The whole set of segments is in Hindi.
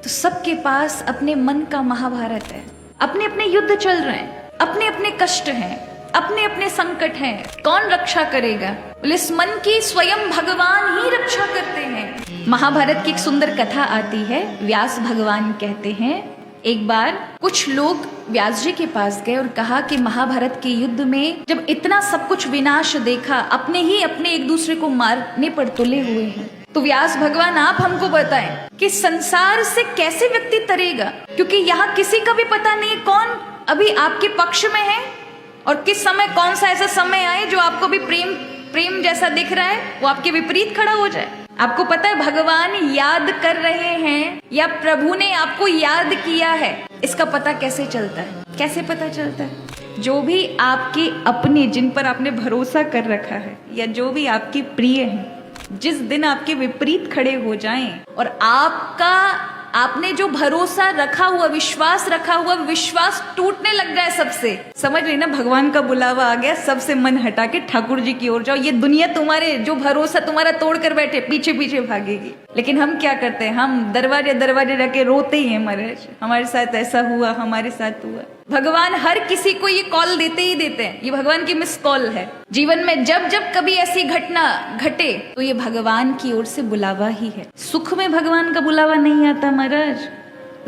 तो सबके पास अपने मन का महाभारत है। अपने अपने युद्ध चल रहे हैं, अपने अपने कष्ट हैं, अपने अपने संकट हैं। कौन रक्षा करेगा? बोले इस मन की स्वयं भगवान ही रक्षा करते हैं। महाभारत की एक सुंदर कथा आती है। व्यास भगवान कहते हैं, एक बार कुछ लोग व्यास जी के पास गए और कहा कि महाभारत के युद्ध में जब इतना सब कुछ विनाश देखा, अपने ही अपने एक दूसरे को मारने पर तुले हुए हैं, तो व्यास भगवान आप हमको बताएं कि संसार से कैसे व्यक्ति तरेगा, क्योंकि यहाँ किसी का भी पता नहीं कौन अभी आपके पक्ष में है और किस समय कौन सा ऐसा समय आए जो आपको भी प्रेम जैसा दिख रहा है वो आपके विपरीत खड़ा हो जाए। आपको पता है भगवान याद कर रहे हैं या प्रभु ने आपको याद किया है, इसका पता कैसे चलता है? कैसे पता चलता है? जो भी आपके अपने, जिन पर आपने भरोसा कर रखा है या जो भी आपके प्रिय हैं, जिस दिन आपके विपरीत खड़े हो जाएं और आपने जो भरोसा रखा हुआ, विश्वास रखा हुआ, विश्वास टूटने लग जाए सबसे, समझ रही ना, भगवान का बुलावा आ गया, सबसे मन हटा के ठाकुर जी की ओर जाओ। ये दुनिया तुम्हारे जो भरोसा तुम्हारा तोड़ कर बैठे पीछे पीछे भागेगी। लेकिन हम क्या करते हैं? हम दरवाजे दरवाजे रख के रोते ही हैं, महाराज हमारे साथ ऐसा हुआ, हमारे साथ हुआ। भगवान हर किसी को ये कॉल देते ही देते हैं। ये भगवान की मिस कॉल है। जीवन में जब जब कभी ऐसी घटना घटे तो ये भगवान की ओर से बुलावा ही है। सुख में भगवान का बुलावा नहीं आता महाराज,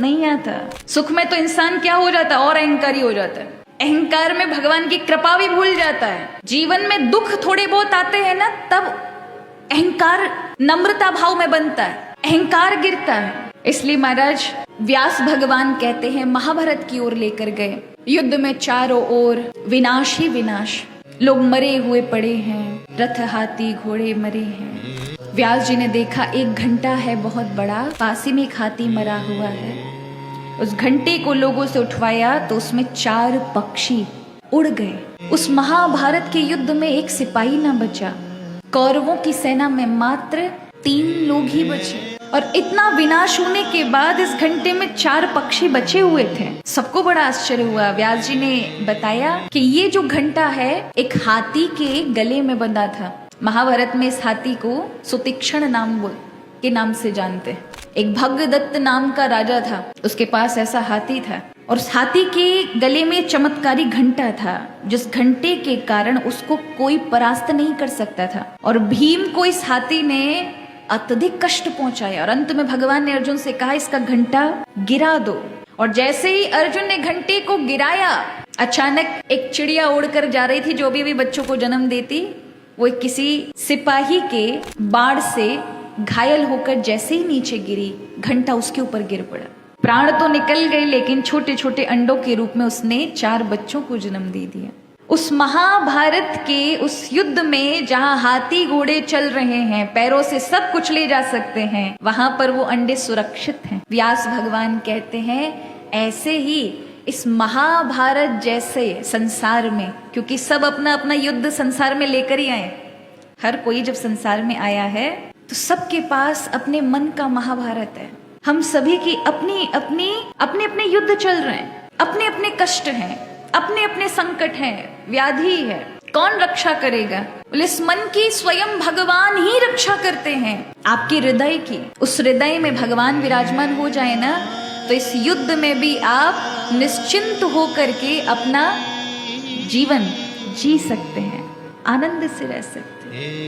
नहीं आता। सुख में तो इंसान क्या हो जाता है? और अहंकारी हो जाता है। अहंकार में भगवान की कृपा भी भूल जाता है। जीवन में दुख थोड़े बहुत आते हैं ना, तब अहंकार नम्रता भाव में बनता है, अहंकार गिरता है। इसलिए महाराज व्यास भगवान कहते हैं, महाभारत की ओर लेकर गए। युद्ध में चारों ओर विनाश ही विनाश, लोग मरे हुए पड़े हैं, रथ हाथी घोड़े मरे हैं। व्यास जी ने देखा एक घंटा है बहुत बड़ा, पास ही में एक हाथी मरा हुआ है। उस घंटे को लोगों से उठवाया तो उसमें 4 पक्षी उड़ गए। उस महाभारत के युद्ध में एक सिपाही ना बचा। कौरवों की सेना में मात्र 3 लोग ही बचे और इतना विनाश होने के बाद इस घंटे में 4 पक्षी बचे हुए थे। सबको बड़ा आश्चर्य हुआ। व्यास जी ने बताया कि ये जो घंटा है एक हाथी के गले में बंधा था। महाभारत में इस हाथी को सुतीक्ष्ण के नाम से जानते हैं। एक भगदत्त नाम का राजा था, उसके पास ऐसा हाथी था और उस हाथी के गले में चमत्कारी घंटा था, जिस घंटे के कारण उसको कोई परास्त नहीं कर सकता था। और भीम को इस हाथी ने अत्यधिक कष्ट पहुंचाया और अंत में भगवान ने अर्जुन से कहा इसका घंटा गिरा दो। और जैसे ही अर्जुन ने घंटे को गिराया, अचानक एक चिड़िया उड़कर जा रही थी जो भी बच्चों को जन्म देती, वो किसी सिपाही के बाढ़ से घायल होकर जैसे ही नीचे गिरी, घंटा उसके ऊपर गिर पड़ा। प्राण तो निकल गए, लेकिन छोटे छोटे अंडों के रूप में उसने 4 बच्चों को जन्म दे दिया। उस महाभारत के उस युद्ध में जहां हाथी घोड़े चल रहे हैं, पैरों से सब कुछ ले जा सकते हैं, वहां पर वो अंडे सुरक्षित हैं। व्यास भगवान कहते हैं ऐसे ही इस महाभारत जैसे संसार में, क्योंकि सब अपना अपना युद्ध संसार में लेकर ही आए, हर कोई जब संसार में आया है तो सबके पास अपने मन का महाभारत है। हम सभी की अपने अपने युद्ध चल रहे हैं, अपने अपने कष्ट हैं, अपने अपने संकट हैं, व्याधि है। कौन रक्षा करेगा? बोले इस मन की स्वयं भगवान ही रक्षा करते हैं। आपके हृदय की, उस हृदय में भगवान विराजमान हो जाए ना, तो इस युद्ध में भी आप निश्चिंत होकर के अपना जीवन जी सकते हैं, आनंद से रह सकते हैं।